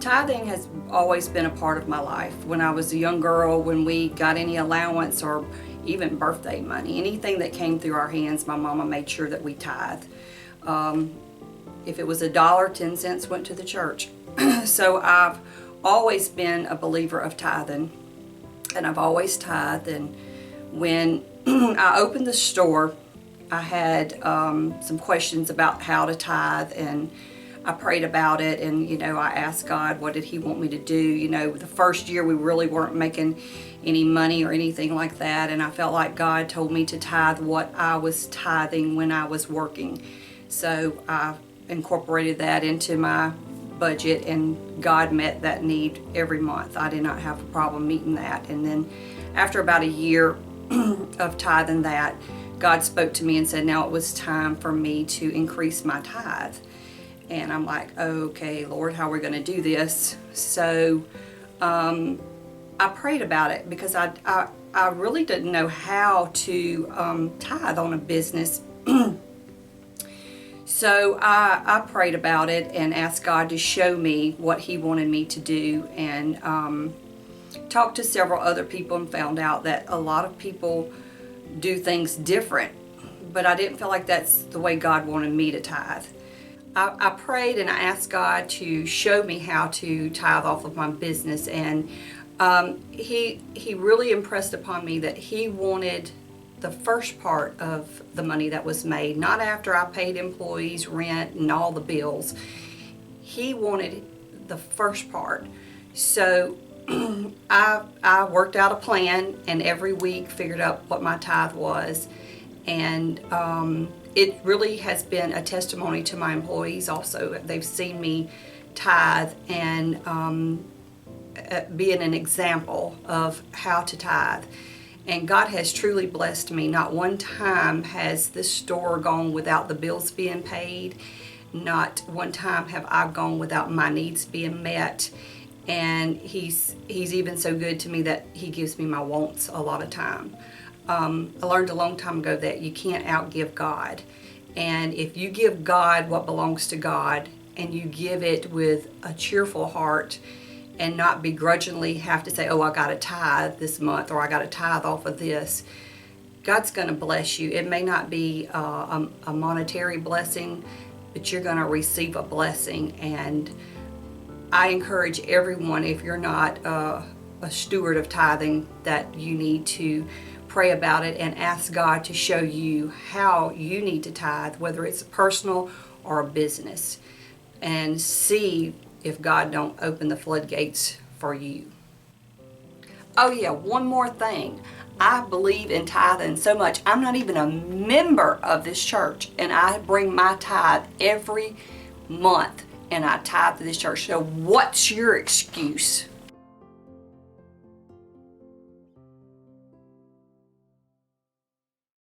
Tithing has always been a part of my life. When I was a young girl, when we got any allowance or even birthday money, anything that came through our hands, my mama made sure that we tithe. If it was $1, 10 cents went to the church. So I've always been a believer of tithing, and I've always tithed. And when I opened the store, I had some questions about how to tithe, and I prayed about it, and I asked God, what did He want me to do? The first year we really weren't making any money or anything like that, and I felt like God told me to tithe what I was tithing when I was working. So I incorporated that into my budget, and God met that need every month. I did not have a problem meeting that. And then after about a year of tithing that, God spoke to me and said now it was time for me to increase my tithe. And I'm like, okay, Lord, how are we going to do this? So I prayed about it because I really didn't know how to tithe on a business. So I prayed about it and asked God to show me what He wanted me to do, and talked to several other people and found out that a lot of people do things different, but I didn't feel like that's the way God wanted me to tithe. I prayed and I asked God to show me how to tithe off of my business, and He really impressed upon me that He wanted the first part of the money that was made, not after I paid employees, rent, and all the bills. He wanted the first part. So I worked out a plan, and every week figured out what my tithe was, and it really has been a testimony to my employees also. They've seen me tithe and being an example of how to tithe. And God has truly blessed me. Not one time has this store gone without the bills being paid. Not one time have I gone without my needs being met. And He's even so good to me that He gives me my wants a lot of time. I learned a long time ago that you can't outgive God. And if you give God what belongs to God, and you give it with a cheerful heart, and not begrudgingly have to say, oh, I got to tithe this month, or I got to tithe off of this, God's going to bless you. It may not be a monetary blessing, but you're going to receive a blessing. And I encourage everyone, if you're not a steward of tithing, that you need to pray about it and ask God to show you how you need to tithe, whether it's personal or a business, and see if God don't open the floodgates for you. Oh yeah, one more thing. I believe in tithing so much. I'm not even a member of this church, and I bring my tithe every month, and I tithe to this church. So what's your excuse?